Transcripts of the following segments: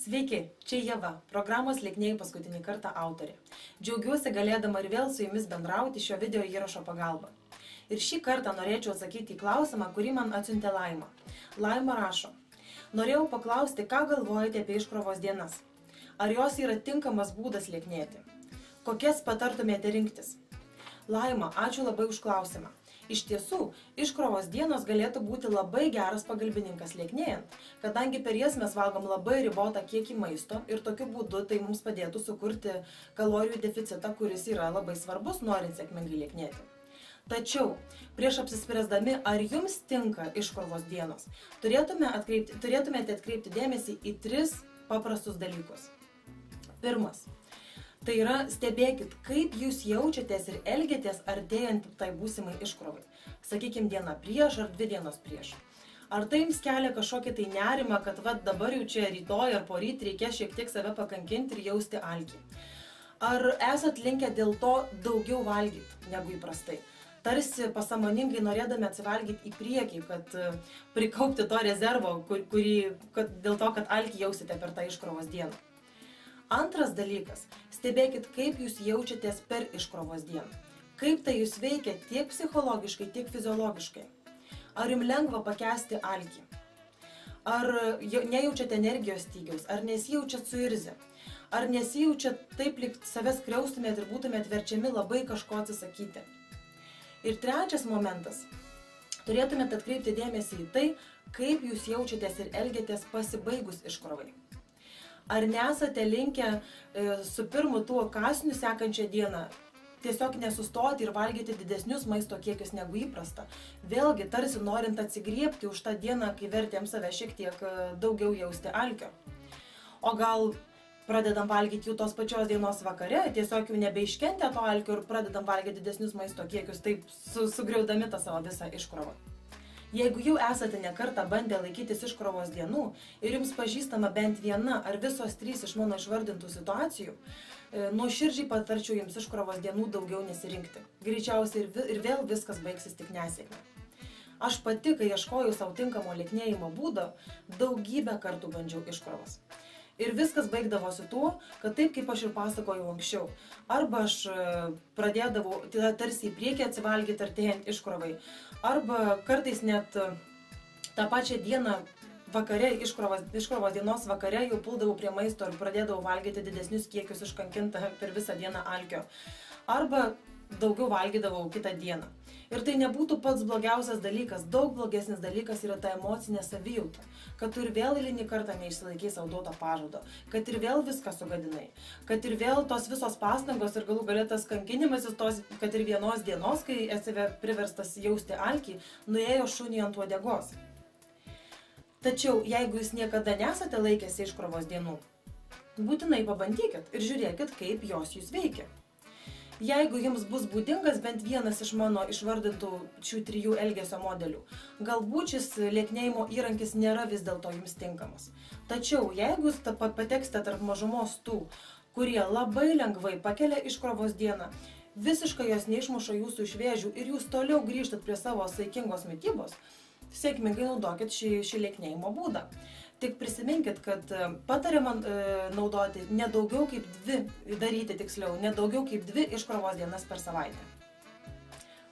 Sveiki, čia Ieva, programos Lieknieji paskutinį kartą autorė. Džiaugiuosi galėdama ir vėl su jumis bendrauti šio video įrašo pagalba. Ir šį kartą norėčiau atsakyti į klausimą, kurį man atsiuntė Laima. Laima rašo: norėjau paklausti, ką galvojate apie iškrovos dienas. Ar jos yra tinkamas būdas lieknėti? Kokias patartumėte rinktis? Laima, ačiū labai už klausimą. Iš tiesų, iškrovos dienos galėtų būti labai geras pagalbininkas lieknėjant, kadangi per jas mes valgom labai ribotą kiekį maisto ir tokiu būdu tai mums padėtų sukurti kalorijų deficitą, kuris yra labai svarbus, norint sėkmingai lieknėti. Tačiau, prieš apsispręsdami, ar jums tinka iškrovos dienos, turėtumėte atkreipti dėmesį į 3 paprastus dalykus. Pirmas. Tai yra, stebėkit, kaip jūs jaučiatės ir elgiatės artėjant tai būsimai iškrovai. Sakykime, dieną prieš ar 2 dienos prieš. Ar tai jums kelia kažkokį tai nerimą, kad dabar jau čia rytoj ar poryt reikės šiek tiek save pakankinti ir jausti alkį? Ar esat linkę dėl to daugiau valgyti negu įprastai? Tarsi pasąmoningai norėdami atsivalgyti į priekį, kad prikaupti to rezervo, dėl to, kad alkį jausite per tą iškrovos dieną. Antras dalykas. Stebėkit, kaip jūs jaučiatės per iškrovos dieną. Kaip tai jūs veikia tiek psichologiškai, tiek fiziologiškai. Ar jums lengva pakęsti alkį? Ar nejaučiate energijos stygiaus? Ar nesijaučiat suirzę? Ar nesijaučiat taip, lyg savęs skriaustumėt ir būtumėt verčiami labai kažko atsisakyti? Ir trečias momentas. Turėtumėt atkreipti dėmesį į tai, kaip jūs jaučiatės ir elgiatės pasibaigus iškrovai. Ar nesate linkę su pirmu tuo kąsniu sekančią dieną tiesiog nesustoti ir valgyti didesnius maisto kiekius negu įprasta? Vėlgi, tarsi norint atsigriebti už tą dieną, kai vertėm save šiek tiek daugiau jausti alkio. O gal pradedam valgyti jau tos pačios dienos vakare, tiesiog jau nebeiškentę to alkio ir pradedam valgyti didesnius maisto kiekius, taip sugriaudami tą savo visą iškrovą. Jeigu jau esate ne kartą bandę laikytis iškrovos dienų ir jums pažįstama bent viena ar visos 3 iš mano išvardintų situacijų, nuoširdžiai patarčiau jums iškrovos dienų daugiau nesirinkti. Greičiausiai ir vėl viskas baigsis tik nesėkme. Aš pati, kai ieškojau savo tinkamo lieknėjimo būdo, daugybę kartų bandžiau iškrovas. Ir viskas baigdavosi tuo, kad taip, kaip aš ir pasakojau anksčiau. Arba aš pradėdavau tarsi į priekį atsivalgyti artėjant iškrovai. Arba kartais net tą pačią dieną vakare, iškrovos dienos vakare jau puldavau prie maisto ir pradėdavau valgyti didesnius kiekius iškankinta per visą dieną alkio. Arba daugiau valgydavau kitą dieną. Ir tai nebūtų pats blogiausias dalykas, daug blogesnis dalykas yra ta emocinė savijauta, kad tu ir vėl eilinį kartą neišsilaikai sau duoto pažado, kad ir vėl viską sugadinai, kad ir vėl tos visos pastangos ir galų gale tas kankinimasis tos, kad ir vienos dienos, kai esi priverstas jausti alkį, nuėjo šunį ant uodegos. Tačiau, jeigu jūs niekada nesate laikęsi iškrovos dienų, būtinai pabandykit ir žiūrėkit, kaip jos jūs veikia. Jeigu jums bus būdingas bent vienas iš mano išvardintų šių 3 elgesio modelių, galbūt šis lieknėjimo įrankis nėra vis dėlto jums tinkamas. Tačiau, jeigu jūs pateksite tarp mažumos tų, kurie labai lengvai pakelia iškrovos dieną, visiškai jos neišmuša jūsų iš vėžių ir jūs toliau grįžtat prie savo saikingos mitybos, sėkmingai naudokit šį lieknėjimo būdą. Tik prisiminkit, kad patariama naudoti nedaugiau kaip 2 iškrovos dienas per savaitę.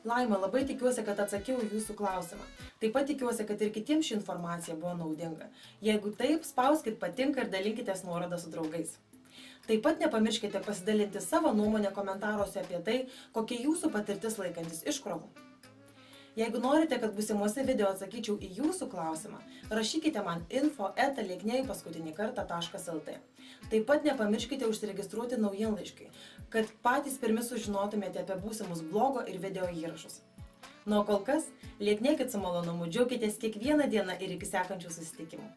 Laima, labai tikiuosi, kad atsakiau į jūsų klausimą. Taip pat tikiuosi, kad ir kitiems ši informacija buvo naudinga. Jeigu taip, spauskit patinka ir dalinkitės nuorodą su draugais. Taip pat nepamirškite pasidalinti savo nuomonę komentaruose apie tai, kokia jūsų patirtis laikantis iškrovų. Jeigu norite, kad būsimuose video atsakyčiau į jūsų klausimą, rašykite man info@liekniejipaskutinykartą.lt. Taip pat nepamirškite užsiregistruoti naujienlaiškai, kad patys pirmi sužinotumėte apie būsimus blogo ir video įrašus. Na, o kol kas, lieknėkit su malonumu, džiaukitės kiekvieną dieną ir iki sekančių susitikimų.